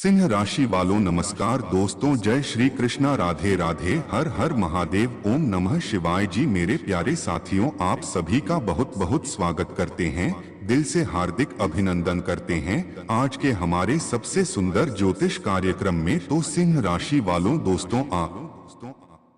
सिंह राशि वालों नमस्कार दोस्तों, जय श्री कृष्णा, राधे राधे, हर हर महादेव, ओम नमः शिवाय जी। मेरे प्यारे साथियों, आप सभी का बहुत बहुत स्वागत करते हैं, दिल से हार्दिक अभिनंदन करते हैं आज के हमारे सबसे सुंदर ज्योतिष कार्यक्रम में। तो सिंह राशि वालों दोस्तों, आप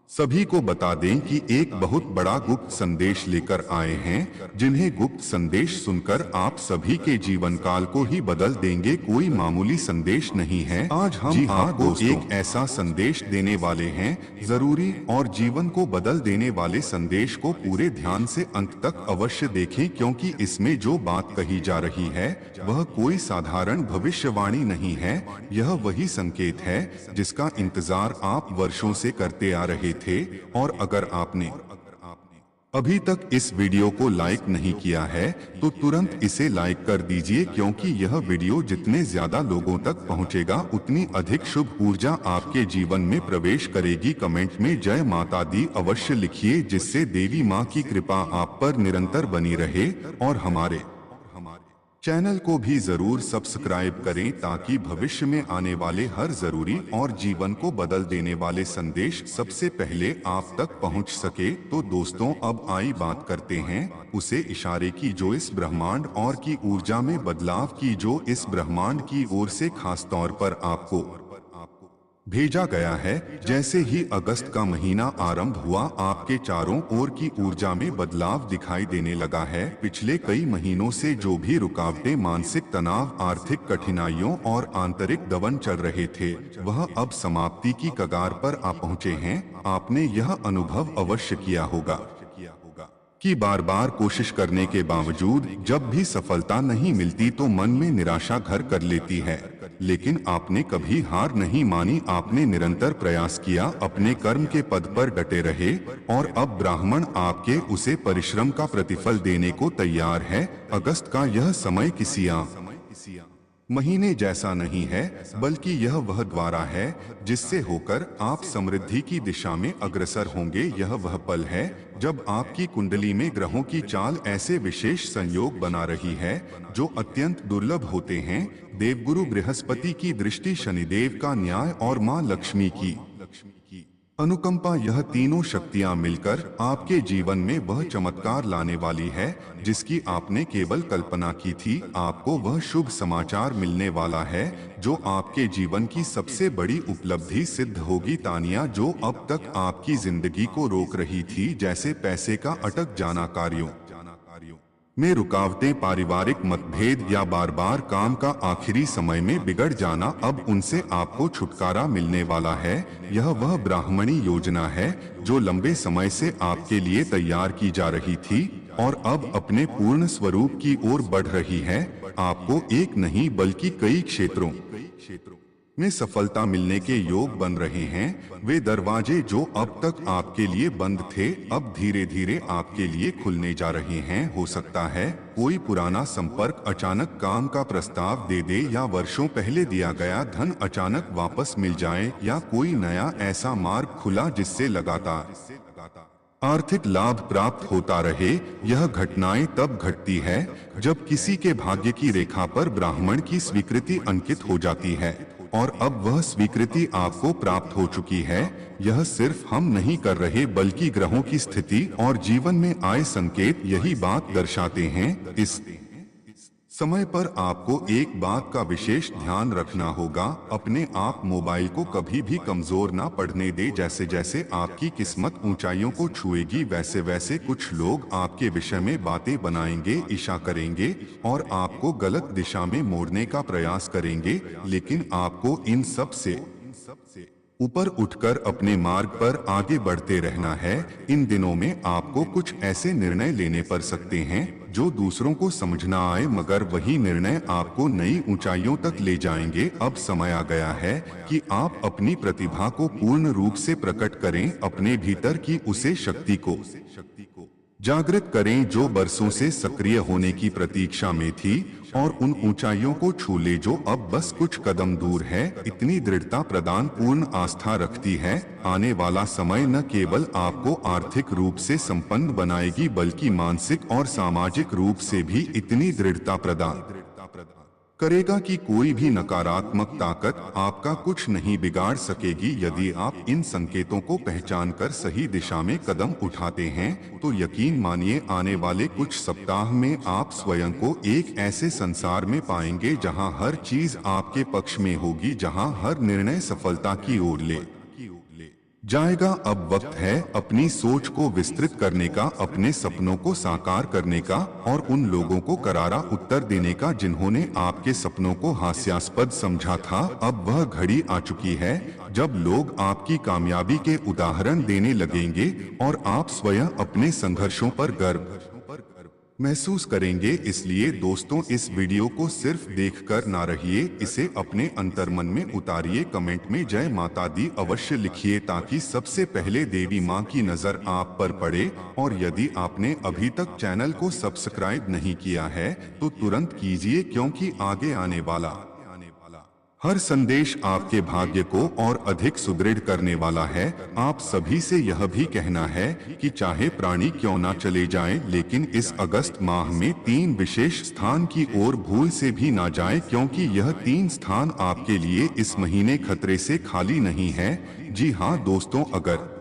सभी को बता दें कि एक बहुत बड़ा गुप्त संदेश लेकर आए हैं, जिन्हें गुप्त संदेश सुनकर आप सभी के जीवन काल को ही बदल देंगे। कोई मामूली संदेश नहीं है। आज हम आपको एक ऐसा संदेश देने वाले हैं, जरूरी और जीवन को बदल देने वाले संदेश को पूरे ध्यान से अंत तक अवश्य देखें, क्योंकि इसमें जो बात कही जा रही है वह कोई साधारण भविष्यवाणी नहीं है। यह वही संकेत है जिसका इंतजार आप वर्षों से करते आ रहे थे। और अगर आपने अभी तक इस वीडियो को लाइक नहीं किया है तो तुरंत इसे लाइक कर दीजिए, क्योंकि यह वीडियो जितने ज्यादा लोगों तक पहुंचेगा उतनी अधिक शुभ ऊर्जा आपके जीवन में प्रवेश करेगी। कमेंट में जय माता दी अवश्य लिखिए, जिससे देवी मां की कृपा आप पर निरंतर बनी रहे। और हमारे चैनल को भी जरूर सब्सक्राइब करें, ताकि भविष्य में आने वाले हर जरूरी और जीवन को बदल देने वाले संदेश सबसे पहले आप तक पहुंच सके। तो दोस्तों, अब आई बात करते हैं उसे इशारे की, जो इस ब्रह्मांड और की ऊर्जा में बदलाव की, जो इस ब्रह्मांड की ओर से खास तौर पर आपको भेजा गया है। जैसे ही अगस्त का महीना आरंभ हुआ, आपके चारों ओर की ऊर्जा में बदलाव दिखाई देने लगा है। पिछले कई महीनों से जो भी रुकावटें, मानसिक तनाव, आर्थिक कठिनाइयों और आंतरिक दबन चल रहे थे, वह अब समाप्ति की कगार पर आ पहुंचे हैं। आपने यह अनुभव अवश्य किया होगा कि बार बार कोशिश करने के बावजूद जब भी सफलता नहीं मिलती तो मन में निराशा घर कर लेती है, लेकिन आपने कभी हार नहीं मानी। आपने निरंतर प्रयास किया, अपने कर्म के पद पर डटे रहे, और अब ब्राह्मण आपके उसे परिश्रम का प्रतिफल देने को तैयार है। अगस्त का यह समय किसी महीने जैसा नहीं है, बल्कि यह वह द्वारा है जिससे होकर आप समृद्धि की दिशा में अग्रसर होंगे। यह वह पल है जब आपकी कुंडली में ग्रहों की चाल ऐसे विशेष संयोग बना रही है जो अत्यंत दुर्लभ होते हैं। देवगुरु बृहस्पति की दृष्टि, शनिदेव का न्याय और मां लक्ष्मी की अनुकंपा, यह तीनों शक्तियां मिलकर आपके जीवन में वह चमत्कार लाने वाली है जिसकी आपने केवल कल्पना की थी। आपको वह शुभ समाचार मिलने वाला है जो आपके जीवन की सबसे बड़ी उपलब्धि सिद्ध होगी। तानिया जो अब तक आपकी जिंदगी को रोक रही थी, जैसे पैसे का अटक जाना, कार्यों में रुकावटें, पारिवारिक मतभेद या बार बार काम का आखिरी समय में बिगड़ जाना, अब उनसे आपको छुटकारा मिलने वाला है। यह वह ब्राह्मणी योजना है जो लंबे समय से आपके लिए तैयार की जा रही थी और अब अपने पूर्ण स्वरूप की ओर बढ़ रही है। आपको एक नहीं बल्कि कई क्षेत्रों में सफलता मिलने के योग बन रहे हैं। वे दरवाजे जो अब तक आपके लिए बंद थे, अब धीरे धीरे आपके लिए खुलने जा रहे हैं। हो सकता है कोई पुराना संपर्क अचानक काम का प्रस्ताव दे दे, या वर्षों पहले दिया गया धन अचानक वापस मिल जाए, या कोई नया ऐसा मार्ग खुला जिससे लगातार आर्थिक लाभ प्राप्त होता रहे। यह घटनाएं तब घटती है जब किसी के भाग्य की रेखा पर ब्राह्मण की स्वीकृति अंकित हो जाती है, और अब वह स्वीकृति आपको प्राप्त हो चुकी है। यह सिर्फ हम नहीं कर रहे, बल्कि ग्रहों की स्थिति और जीवन में आए संकेत यही बात दर्शाते हैं। इस समय पर आपको एक बात का विशेष ध्यान रखना होगा, अपने आप मोबाइल को कभी भी कमजोर ना पड़ने दे। जैसे जैसे आपकी किस्मत ऊंचाइयों को छुएगी, वैसे वैसे कुछ लोग आपके विषय में बातें बनाएंगे, इशा करेंगे और आपको गलत दिशा में मोड़ने का प्रयास करेंगे, लेकिन आपको इन सब से ऊपर उठकर अपने मार्ग पर आगे बढ़ते रहना है। इन दिनों में आपको कुछ ऐसे निर्णय लेने पड़ सकते हैं जो दूसरों को समझ ना आए, मगर वही निर्णय आपको नई ऊंचाइयों तक ले जाएंगे। अब समय आ गया है कि आप अपनी प्रतिभा को पूर्ण रूप से प्रकट करें, अपने भीतर की उसे शक्ति को जागृत करें जो बरसों से सक्रिय होने की प्रतीक्षा में थी, और उन ऊंचाइयों को छू ले जो अब बस कुछ कदम दूर है। इतनी दृढ़ता प्रदान पूर्ण आस्था रखती है। आने वाला समय न केवल आपको आर्थिक रूप से संपन्न बनाएगी, बल्कि मानसिक और सामाजिक रूप से भी इतनी दृढ़ता प्रदान करेगा कि कोई भी नकारात्मक ताकत आपका कुछ नहीं बिगाड़ सकेगी। यदि आप इन संकेतों को पहचानकर सही दिशा में कदम उठाते हैं तो यकीन मानिए आने वाले कुछ सप्ताह में आप स्वयं को एक ऐसे संसार में पाएंगे जहां हर चीज आपके पक्ष में होगी, जहां हर निर्णय सफलता की ओर ले जाएगा। अब वक्त है अपनी सोच को विस्तृत करने का, अपने सपनों को साकार करने का और उन लोगों को करारा उत्तर देने का जिन्होंने आपके सपनों को हास्यास्पद समझा था। अब वह घड़ी आ चुकी है जब लोग आपकी कामयाबी के उदाहरण देने लगेंगे और आप स्वयं अपने संघर्षों पर गर्व महसूस करेंगे। इसलिए दोस्तों, इस वीडियो को सिर्फ देखकर ना रहिए, इसे अपने अंतर्मन में उतारिए। कमेंट में जय माता दी अवश्य लिखिए ताकि सबसे पहले देवी माँ की नजर आप पर पड़े। और यदि आपने अभी तक चैनल को सब्सक्राइब नहीं किया है तो तुरंत कीजिए, क्योंकि आगे आने वाला हर संदेश आपके भाग्य को और अधिक सुदृढ़ करने वाला है। आप सभी से यह भी कहना है कि चाहे प्राणी क्यों ना चले जाएं, लेकिन इस अगस्त माह में 3 विशेष स्थान की ओर भूल से भी ना जाएं, क्योंकि यह 3 स्थान आपके लिए इस महीने खतरे से खाली नहीं है। जी हाँ दोस्तों, अगर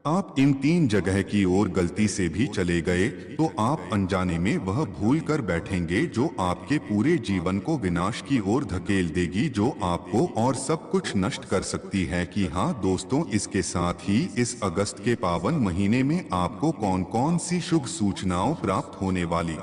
आप इन 3 जगह की ओर गलती से भी चले गए तो आप अनजाने में वह भूल कर बैठेंगे जो आपके पूरे जीवन को विनाश की ओर धकेल देगी, जो आपको और सब कुछ नष्ट कर सकती है। कि हाँ दोस्तों, इसके साथ ही इस अगस्त के पावन महीने में आपको कौन कौन सी शुभ सूचनाओं प्राप्त होने वाली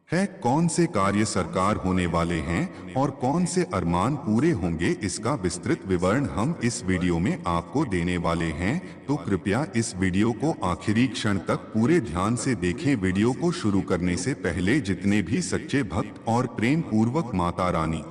है, कौन से कार्य सरकार होने वाले हैं और कौन से अरमान पूरे होंगे, इसका विस्तृत विवरण हम इस वीडियो में आपको देने वाले हैं। तो कृपया इस वीडियो को आखिरी क्षण तक पूरे ध्यान से देखें। वीडियो को शुरू करने से पहले जितने भी सच्चे भक्त और प्रेम पूर्वक माता रानी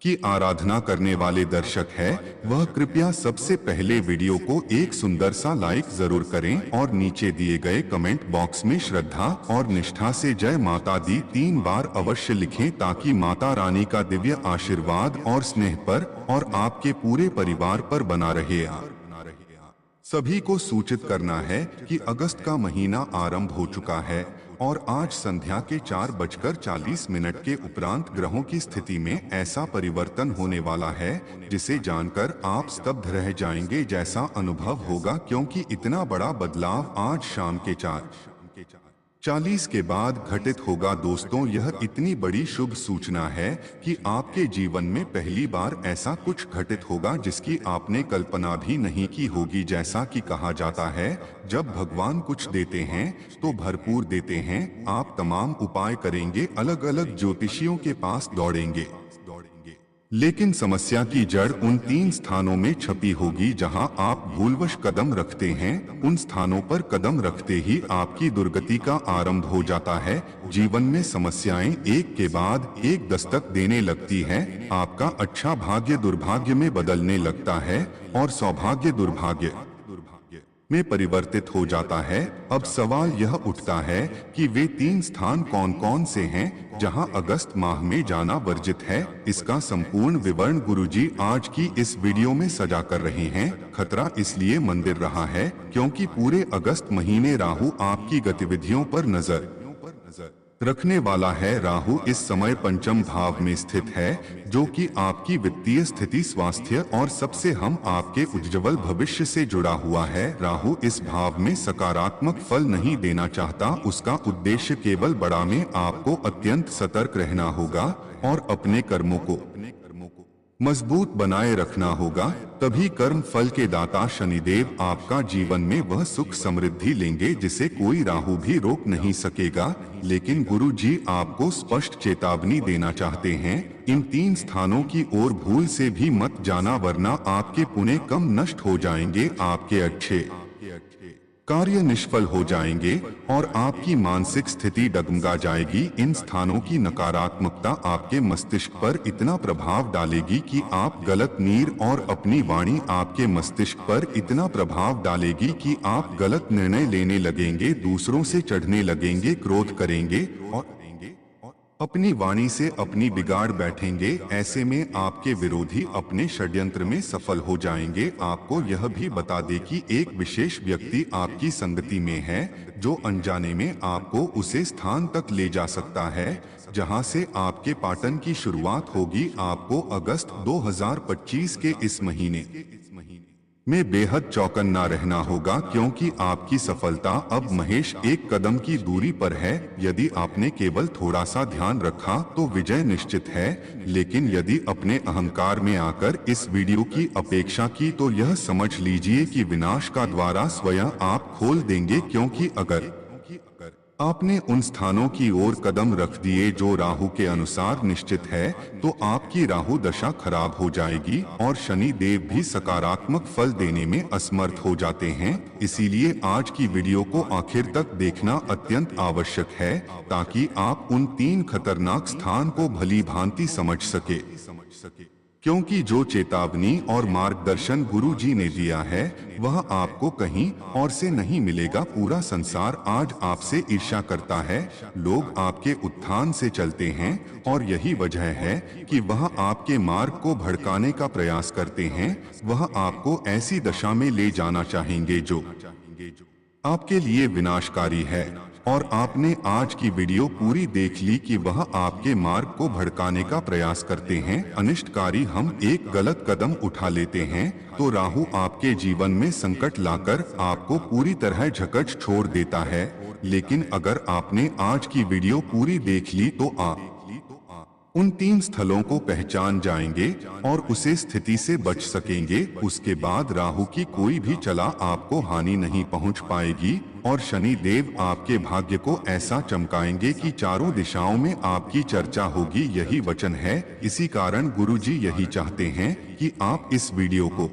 की आराधना करने वाले दर्शक हैं, वह कृपया सबसे पहले वीडियो को एक सुंदर सा लाइक जरूर करें और नीचे दिए गए कमेंट बॉक्स में श्रद्धा और निष्ठा से जय माता दी 3 बार अवश्य लिखें, ताकि माता रानी का दिव्य आशीर्वाद और स्नेह पर और आपके पूरे परिवार पर बना रहे। सभी को सूचित करना है कि अगस्त का महीना आरंभ हो चुका है और आज संध्या के 4:40 के उपरांत ग्रहों की स्थिति में ऐसा परिवर्तन होने वाला है जिसे जानकर आप स्तब्ध रह जाएंगे। जैसा अनुभव होगा, क्योंकि इतना बड़ा बदलाव आज शाम के 4:40 के बाद घटित होगा। दोस्तों, यह इतनी बड़ी शुभ सूचना है कि आपके जीवन में पहली बार ऐसा कुछ घटित होगा जिसकी आपने कल्पना भी नहीं की होगी। जैसा कि कहा जाता है, जब भगवान कुछ देते हैं तो भरपूर देते हैं। आप तमाम उपाय करेंगे, अलग अलग ज्योतिषियों के पास दौड़ेंगे, लेकिन समस्या की जड़ उन 3 स्थानों में छपी होगी जहां आप भूलवश कदम रखते हैं। उन स्थानों पर कदम रखते ही आपकी दुर्गति का आरंभ हो जाता है। जीवन में समस्याएं एक के बाद एक दस्तक देने लगती हैं। आपका अच्छा भाग्य दुर्भाग्य में बदलने लगता है और सौभाग्य दुर्भाग्य में परिवर्तित हो जाता है। अब सवाल यह उठता है कि वे 3 स्थान कौन कौन से हैं जहां अगस्त माह में जाना वर्जित है। इसका संपूर्ण विवरण गुरुजी आज की इस वीडियो में सजा कर रहे हैं। खतरा इसलिए मंदिर रहा है क्योंकि पूरे अगस्त महीने राहु आपकी गतिविधियों पर नजर रखने वाला है। राहु इस समय 5म भाव में स्थित है, जो कि आपकी वित्तीय स्थिति, स्वास्थ्य और सबसे हम आपके उज्ज्वल भविष्य से जुड़ा हुआ है। राहु इस भाव में सकारात्मक फल नहीं देना चाहता। उसका उद्देश्य केवल बड़ा में आपको अत्यंत सतर्क रहना होगा और अपने कर्मों को मजबूत बनाए रखना होगा। तभी कर्म फल के दाता शनिदेव आपका जीवन में वह सुख समृद्धि लेंगे जिसे कोई राहु भी रोक नहीं सकेगा। लेकिन गुरु जी आपको स्पष्ट चेतावनी देना चाहते हैं, इन 3 स्थानों की ओर भूल से भी मत जाना, वरना आपके पुण्य कम नष्ट हो जाएंगे, आपके अच्छे कार्य निष्फल हो जाएंगे और आपकी मानसिक स्थिति डगमगा जाएगी। इन स्थानों की नकारात्मकता आपके मस्तिष्क पर इतना प्रभाव डालेगी कि आप गलत नीर और अपनी वाणी आपके मस्तिष्क पर इतना प्रभाव डालेगी कि आप गलत निर्णय लेने लगेंगे, दूसरों से चढ़ने लगेंगे, क्रोध करेंगे और अपनी वाणी से अपनी बिगाड़ बैठेंगे। ऐसे में आपके विरोधी अपने षड्यंत्र में सफल हो जाएंगे। आपको यह भी बता दें कि एक विशेष व्यक्ति आपकी संगति में है जो अनजाने में आपको उसे स्थान तक ले जा सकता है जहां से आपके पाटन की शुरुआत होगी। आपको अगस्त 2025 के इस महीने में बेहद चौकन्ना रहना होगा, क्योंकि आपकी सफलता अब महेश एक कदम की दूरी पर है। यदि आपने केवल थोड़ा सा ध्यान रखा तो विजय निश्चित है, लेकिन यदि अपने अहंकार में आकर इस वीडियो की अपेक्षा की तो यह समझ लीजिए कि विनाश का द्वारा स्वयं आप खोल देंगे, क्योंकि अगर आपने उन स्थानों की ओर कदम रख दिए जो राहु के अनुसार निश्चित है, तो आपकी राहु दशा खराब हो जाएगी और शनि देव भी सकारात्मक फल देने में असमर्थ हो जाते हैं। इसीलिए आज की वीडियो को आखिर तक देखना अत्यंत आवश्यक है, ताकि आप उन 3 खतरनाक स्थान को भली भांति समझ सके। क्योंकि जो चेतावनी और मार्गदर्शन गुरु जी ने दिया है वह आपको कहीं और से नहीं मिलेगा। पूरा संसार आज आपसे ईर्ष्या करता है। लोग आपके उत्थान से चलते हैं और यही वजह है कि वह आपके मार्ग को भड़काने का प्रयास करते हैं। वह आपको ऐसी दशा में ले जाना चाहेंगे जो आपके लिए विनाशकारी है। और आपने आज की वीडियो पूरी देख ली कि वह आपके मार्ग को भड़काने का प्रयास करते हैं। अनिष्टकारी हम एक गलत कदम उठा लेते हैं तो राहु आपके जीवन में संकट लाकर आपको पूरी तरह झकझ छोड़ देता है। लेकिन अगर आपने आज की वीडियो पूरी देख ली तो आप उन 3 स्थलों को पहचान जाएंगे और उसे स्थिति से बच सकेंगे। उसके बाद राहु की कोई भी चला आपको हानि नहीं पहुंच पाएगी और शनि देव आपके भाग्य को ऐसा चमकाएंगे कि चारों दिशाओं में आपकी चर्चा होगी। यही वचन है। इसी कारण गुरुजी यही चाहते हैं कि आप इस वीडियो को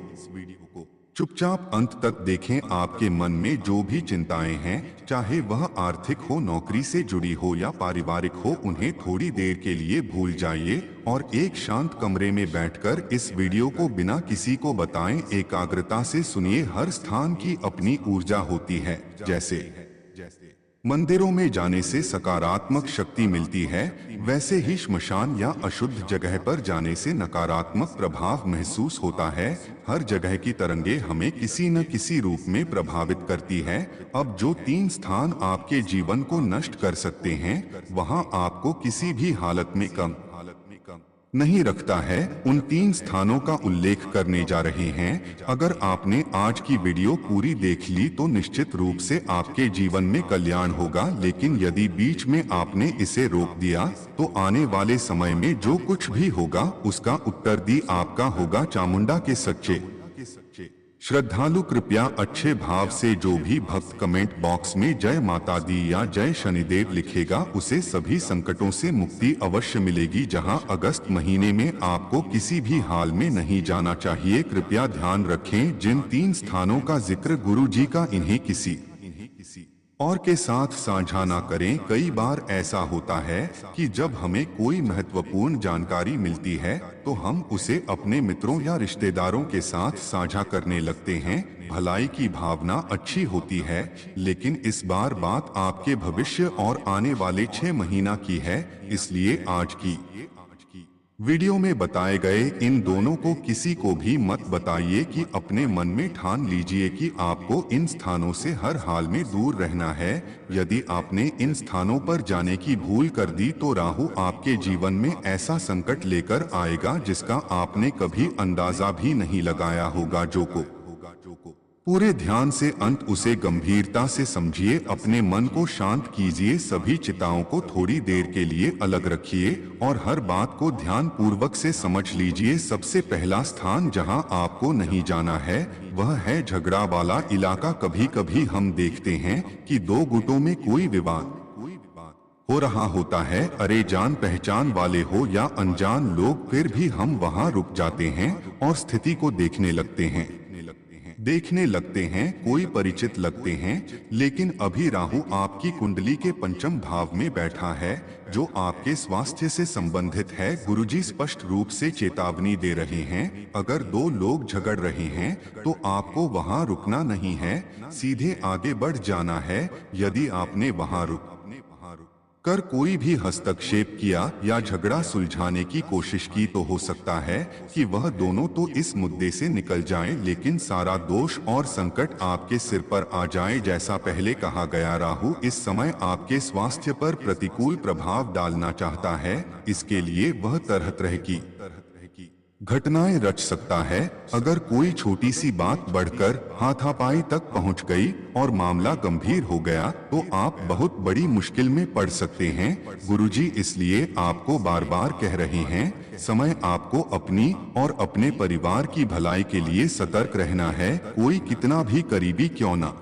चुपचाप अंत तक देखें। आपके मन में जो भी चिंताएं हैं, चाहे वह आर्थिक हो, नौकरी से जुड़ी हो या पारिवारिक हो, उन्हें थोड़ी देर के लिए भूल जाइए और एक शांत कमरे में बैठकर इस वीडियो को बिना किसी को बताएं एकाग्रता से सुनिए। हर स्थान की अपनी ऊर्जा होती है। जैसे मंदिरों में जाने से सकारात्मक शक्ति मिलती है, वैसे ही श्मशान या अशुद्ध जगह पर जाने से नकारात्मक प्रभाव महसूस होता है। हर जगह की तरंगे हमें किसी न किसी रूप में प्रभावित करती है। अब जो 3 स्थान आपके जीवन को नष्ट कर सकते हैं, वहां आपको किसी भी हालत में कम नहीं रखता है। उन 3 स्थानों का उल्लेख करने जा रहे हैं। अगर आपने आज की वीडियो पूरी देख ली तो निश्चित रूप से आपके जीवन में कल्याण होगा। लेकिन यदि बीच में आपने इसे रोक दिया तो आने वाले समय में जो कुछ भी होगा उसका उत्तरदायी आपका होगा। चामुंडा के सच्चे श्रद्धालु कृपया अच्छे भाव से जो भी भक्त कमेंट बॉक्स में जय माता दी या जय शनिदेव लिखेगा उसे सभी संकटों से मुक्ति अवश्य मिलेगी। जहां अगस्त महीने में आपको किसी भी हाल में नहीं जाना चाहिए। कृपया ध्यान रखें, जिन 3 स्थानों का जिक्र गुरु जी का इन्हें किसी और के साथ साझा ना करें। कई बार ऐसा होता है कि जब हमें कोई महत्वपूर्ण जानकारी मिलती है तो हम उसे अपने मित्रों या रिश्तेदारों के साथ साझा करने लगते हैं। भलाई की भावना अच्छी होती है, लेकिन इस बार बात आपके भविष्य और आने वाले 6 महीना की है। इसलिए आज की वीडियो में बताए गए इन दोनों को किसी को भी मत बताइए कि अपने मन में ठान लीजिए कि आपको इन स्थानों से हर हाल में दूर रहना है। यदि आपने इन स्थानों पर जाने की भूल कर दी तो राहु आपके जीवन में ऐसा संकट लेकर आएगा जिसका आपने कभी अंदाजा भी नहीं लगाया होगा। जो को पूरे ध्यान से अंत उसे गंभीरता से समझिए। अपने मन को शांत कीजिए, सभी चिंताओं को थोड़ी देर के लिए अलग रखिए और हर बात को ध्यान पूर्वक से समझ लीजिए। सबसे पहला स्थान जहां आपको नहीं जाना है वह है झगड़ा वाला इलाका। कभी कभी हम देखते हैं कि 2 गुटों में कोई विवाद हो रहा होता है। अरे जान पहचान वाले हो या अनजान लोग, फिर भी हम वहां रुक जाते हैं और स्थिति को देखने लगते हैं। कोई परिचित लगते हैं, लेकिन अभी राहु आपकी कुंडली के 5म भाव में बैठा है जो आपके स्वास्थ्य से संबंधित है। गुरुजी स्पष्ट रूप से चेतावनी दे रहे हैं, अगर 2 लोग झगड़ रहे हैं तो आपको वहां रुकना नहीं है, सीधे आगे बढ़ जाना है। यदि आपने वहां कर कोई भी हस्तक्षेप किया या झगड़ा सुलझाने की कोशिश की तो हो सकता है कि वह दोनों तो इस मुद्दे से निकल जाएं, लेकिन सारा दोष और संकट आपके सिर पर आ जाए। जैसा पहले कहा गया, राहु इस समय आपके स्वास्थ्य पर प्रतिकूल प्रभाव डालना चाहता है। इसके लिए वह तरह तरह की घटनाएं रच सकता है। अगर कोई छोटी सी बात बढ़कर हाथापाई तक पहुंच गई और मामला गंभीर हो गया तो आप बहुत बड़ी मुश्किल में पड़ सकते हैं। गुरुजी इसलिए आपको बार बार कह रहे हैं, समय आपको अपनी और अपने परिवार की भलाई के लिए सतर्क रहना है। कोई कितना भी करीबी क्यों ना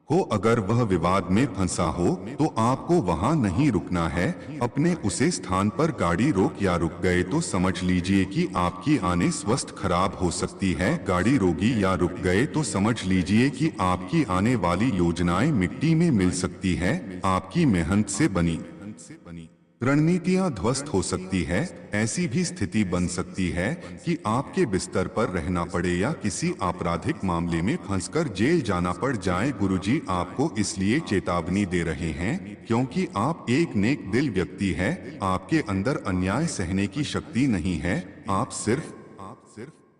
हो, अगर वह विवाद में फंसा हो तो आपको वहां नहीं रुकना है। अपने उसे स्थान पर गाड़ी रोक या रुक गए तो समझ लीजिए कि आपकी आने स्वस्थ खराब हो सकती है। गाड़ी रोकी या रुक गए तो समझ लीजिए कि आपकी आने वाली योजनाएं मिट्टी में मिल सकती है। आपकी मेहनत से बनी रणनीतियां ध्वस्त हो सकती है। ऐसी भी स्थिति बन सकती है कि आपके बिस्तर पर रहना पड़े या किसी आपराधिक मामले में फंसकर जेल जाना पड़ जाए। गुरुजी आपको इसलिए चेतावनी दे रहे हैं क्योंकि आप एक नेक दिल व्यक्ति हैं। आपके अंदर अन्याय सहने की शक्ति नहीं है। आप सिर्फ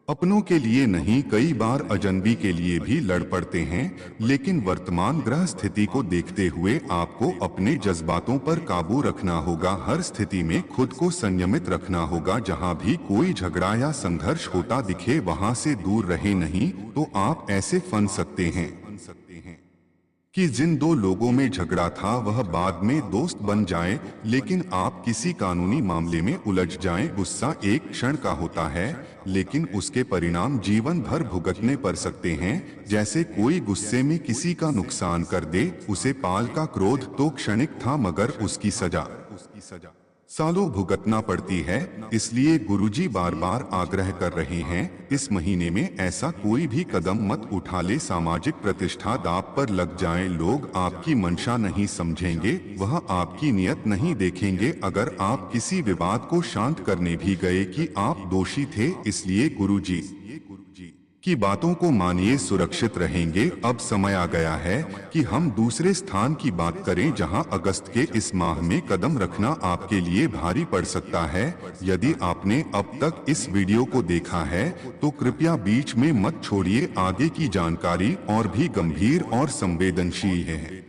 अपनों के लिए नहीं, कई बार अजनबी के लिए भी लड़ पड़ते हैं। लेकिन वर्तमान ग्रह स्थिति को देखते हुए आपको अपने जज्बातों पर काबू रखना होगा। हर स्थिति में खुद को संयमित रखना होगा। जहां भी कोई झगड़ा या संघर्ष होता दिखे वहां से दूर रहे, नहीं तो आप ऐसे फंस सकते हैं कि जिन दो लोगों में झगड़ा था वह बाद में दोस्त बन जाए, लेकिन आप किसी कानूनी मामले में उलझ जाएं। गुस्सा एक क्षण का होता है, लेकिन उसके परिणाम जीवन भर भुगतने पड़ सकते हैं। जैसे कोई गुस्से में किसी का नुकसान कर दे। उसे पाल का क्रोध तो क्षणिक था, मगर उसकी सजा सालों भुगतना पड़ती है। इसलिए गुरुजी बार बार आग्रह कर रहे हैं, इस महीने में ऐसा कोई भी कदम मत उठा ले सामाजिक प्रतिष्ठा दांव पर लग जाए। लोग आपकी मंशा नहीं समझेंगे, वह आपकी नियत नहीं देखेंगे। अगर आप किसी विवाद को शांत करने भी गए कि आप दोषी थे, इसलिए गुरुजी की बातों को मानिए, सुरक्षित रहेंगे। अब समय आ गया है कि हम दूसरे स्थान की बात करें, जहां अगस्त के इस माह में कदम रखना आपके लिए भारी पड़ सकता है। यदि आपने अब तक इस वीडियो को देखा है तो कृपया बीच में मत छोड़िए। आगे की जानकारी और भी गंभीर और संवेदनशील है।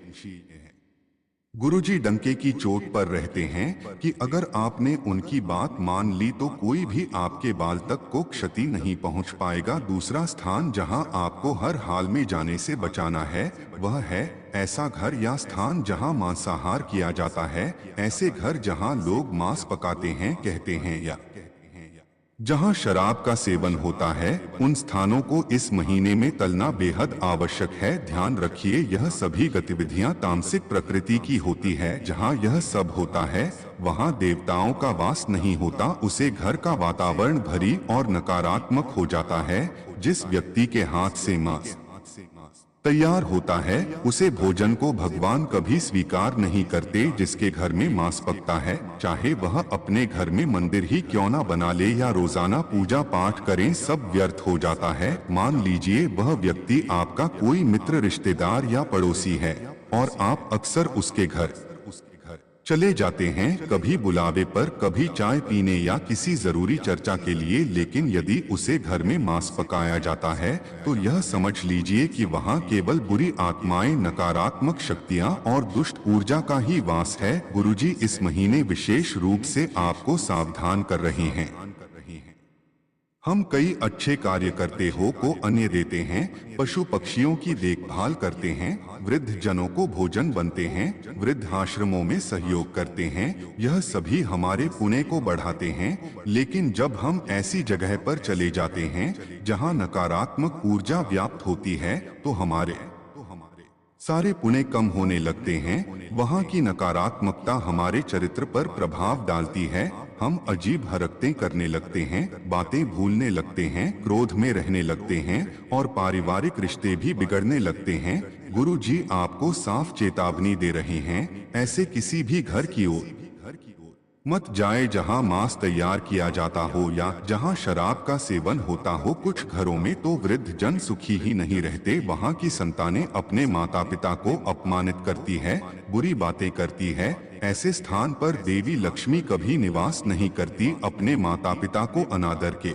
गुरुजी डंके की चोट पर रहते हैं कि अगर आपने उनकी बात मान ली तो कोई भी आपके बाल तक को क्षति नहीं पहुंच पाएगा। दूसरा स्थान जहां आपको हर हाल में जाने से बचाना है वह है ऐसा घर या स्थान जहां मांसाहार किया जाता है। ऐसे घर जहां लोग मांस पकाते हैं, कहते हैं, या जहां शराब का सेवन होता है, उन स्थानों को इस महीने में तलना बेहद आवश्यक है। ध्यान रखिए, यह सभी गतिविधियां तामसिक प्रकृति की होती है। जहां यह सब होता है वहां देवताओं का वास नहीं होता। उसे घर का वातावरण भरी और नकारात्मक हो जाता है। जिस व्यक्ति के हाथ से मांस तैयार होता है उसे भोजन को भगवान कभी स्वीकार नहीं करते। जिसके घर में मांस पकता है, चाहे वह अपने घर में मंदिर ही क्यों ना बना ले या रोजाना पूजा पाठ करें, सब व्यर्थ हो जाता है। मान लीजिए वह व्यक्ति आपका कोई मित्र, रिश्तेदार या पड़ोसी है और आप अक्सर उसके घर चले जाते हैं, कभी बुलावे पर, कभी चाय पीने या किसी जरूरी चर्चा के लिए। लेकिन यदि उसे घर में मांस पकाया जाता है तो यह समझ लीजिए कि वहां केवल बुरी आत्माएं, नकारात्मक शक्तियां और दुष्ट ऊर्जा का ही वास है। गुरुजी इस महीने विशेष रूप से आपको सावधान कर रहे हैं। हम कई अच्छे कार्य करते हो को अन्य देते हैं, पशु पक्षियों की देखभाल करते हैं, वृद्ध जनों को भोजन बनते हैं, वृद्धाश्रमों में सहयोग करते हैं। यह सभी हमारे पुण्य को बढ़ाते हैं। लेकिन जब हम ऐसी जगह पर चले जाते हैं जहां नकारात्मक ऊर्जा व्याप्त होती है तो हमारे सारे पुण्य कम होने लगते हैं। वहां की नकारात्मकता हमारे चरित्र पर प्रभाव डालती है। हम अजीब हरकतें करने लगते हैं, बातें भूलने लगते हैं, क्रोध में रहने लगते हैं और पारिवारिक रिश्ते भी बिगड़ने लगते हैं। गुरु जी आपको साफ चेतावनी दे रहे हैं, ऐसे किसी भी घर की ओर मत जाए जहां मांस तैयार किया जाता हो या जहां शराब का सेवन होता हो। कुछ घरों में तो वृद्ध जन सुखी ही नहीं रहते। वहां की संतानें अपने माता पिता को अपमानित करती है, बुरी बातें करती है। ऐसे स्थान पर देवी लक्ष्मी कभी निवास नहीं करती। अपने माता पिता को अनादर के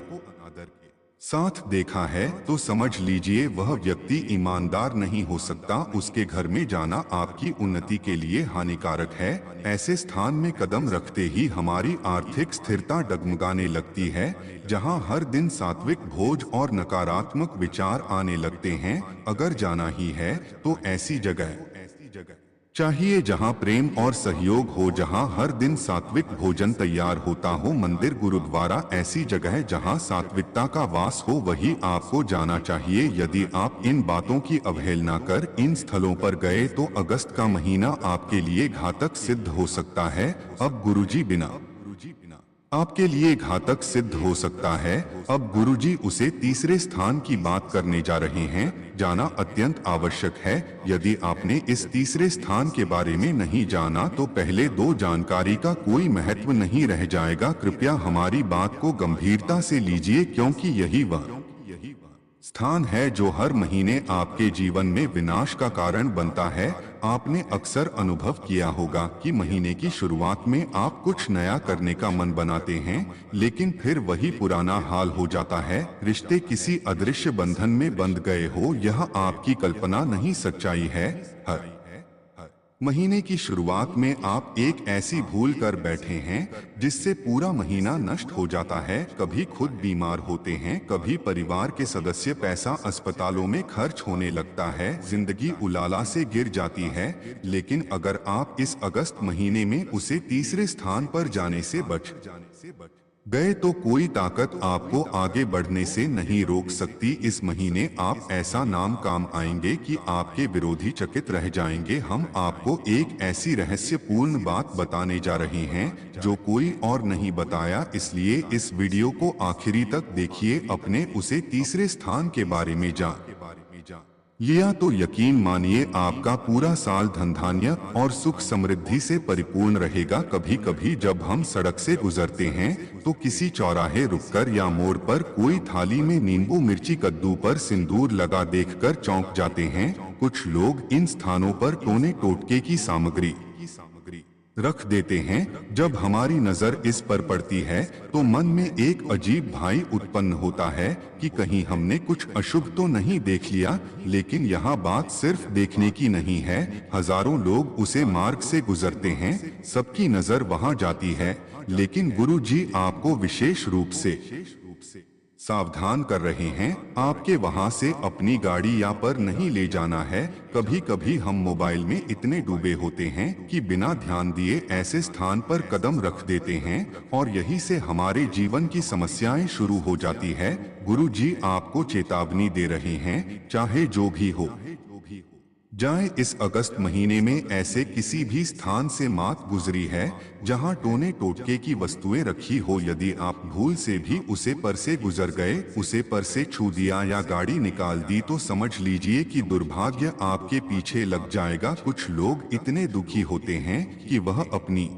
साथ देखा है तो समझ लीजिए वह व्यक्ति ईमानदार नहीं हो सकता। उसके घर में जाना आपकी उन्नति के लिए हानिकारक है। ऐसे स्थान में कदम रखते ही हमारी आर्थिक स्थिरता डगमगाने लगती है। जहां हर दिन सात्विक भोज और नकारात्मक विचार आने लगते हैं। अगर जाना ही है तो ऐसी जगह चाहिए जहां प्रेम और सहयोग हो, जहां हर दिन सात्विक भोजन तैयार होता हो। मंदिर, गुरुद्वारा ऐसी जगह जहां सात्विकता का वास हो, वही आपको जाना चाहिए। यदि आप इन बातों की अवहेलना कर इन स्थलों पर गए तो अगस्त का महीना आपके लिए घातक सिद्ध हो सकता है। अब गुरुजी बिना आपके लिए घातक सिद्ध हो सकता है। अब गुरुजी उसे तीसरे स्थान की बात करने जा रहे हैं। जाना अत्यंत आवश्यक है। यदि आपने इस तीसरे स्थान के बारे में नहीं जाना तो पहले दो जानकारी का कोई महत्व नहीं रह जाएगा। कृपया हमारी बात को गंभीरता से लीजिए, क्योंकि यही वह स्थान है जो हर महीने आपके जीवन में विनाश का कारण बनता है। आपने अक्सर अनुभव किया होगा कि महीने की शुरुआत में आप कुछ नया करने का मन बनाते हैं, लेकिन फिर वही पुराना हाल हो जाता है। रिश्ते किसी अदृश्य बंधन में बंध गए हो, यह आपकी कल्पना नहीं, सच्चाई है। हर महीने की शुरुआत में आप एक ऐसी भूल कर बैठे हैं जिससे पूरा महीना नष्ट हो जाता है। कभी खुद बीमार होते हैं, कभी परिवार के सदस्य, पैसा अस्पतालों में खर्च होने लगता है, जिंदगी उलाला से गिर जाती है। लेकिन अगर आप इस अगस्त महीने में उसे तीसरे स्थान पर जाने से बच गए तो कोई ताकत आपको आगे बढ़ने से नहीं रोक सकती। इस महीने आप ऐसा नाम काम आएंगे कि आपके विरोधी चकित रह जाएंगे। हम आपको एक ऐसी रहस्यपूर्ण बात बताने जा रहे हैं जो कोई और नहीं बताया, इसलिए इस वीडियो को आखिरी तक देखिए। अपने उसे तीसरे स्थान के बारे में या तो यकीन मानिए आपका पूरा साल धन धान्य और सुख समृद्धि से परिपूर्ण रहेगा। कभी कभी जब हम सड़क से गुजरते हैं तो किसी चौराहे रुककर या मोड़ पर कोई थाली में नींबू, मिर्ची, कद्दू पर सिंदूर लगा देखकर चौंक जाते हैं। कुछ लोग इन स्थानों पर टोने टोटके की सामग्री रख देते हैं। जब हमारी नजर इस पर पड़ती है तो मन में एक अजीब भय उत्पन्न होता है कि कहीं हमने कुछ अशुभ तो नहीं देख लिया। लेकिन यहाँ बात सिर्फ देखने की नहीं है। हजारों लोग उसे मार्ग से गुजरते हैं, सबकी नजर वहां जाती है, लेकिन गुरु जी आपको विशेष रूप से सावधान कर रहे हैं। आपके वहां से अपनी गाड़ी या पर नहीं ले जाना है। कभी कभी हम मोबाइल में इतने डूबे होते हैं कि बिना ध्यान दिए ऐसे स्थान पर कदम रख देते हैं और यही से हमारे जीवन की समस्याएं शुरू हो जाती है। गुरु जी आपको चेतावनी दे रहे हैं, चाहे जो भी हो जाए, इस अगस्त महीने में ऐसे किसी भी स्थान से मात गुजरी है जहां टोने टोटके की वस्तुएं रखी हो। यदि आप भूल से भी उसे पर से गुजर गए, उसे पर से छू दिया या गाड़ी निकाल दी तो समझ लीजिए कि दुर्भाग्य आपके पीछे लग जाएगा। कुछ लोग इतने दुखी होते हैं कि वह अपनी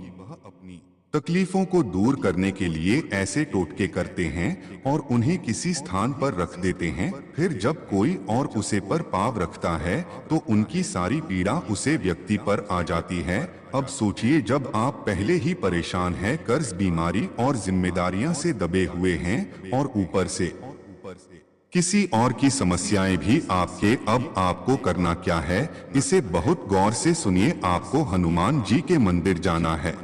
तकलीफों को दूर करने के लिए ऐसे टोटके करते हैं और उन्हें किसी स्थान पर रख देते हैं। फिर जब कोई और उसे पर पाव रखता है तो उनकी सारी पीड़ा उसे व्यक्ति पर आ जाती है। अब सोचिए, जब आप पहले ही परेशान हैं, कर्ज, बीमारी और जिम्मेदारियां से दबे हुए हैं और ऊपर से किसी और की समस्याएं भी आपके, अब आपको करना क्या है, इसे बहुत गौर से सुनिए। आपको हनुमान जी के मंदिर जाना है।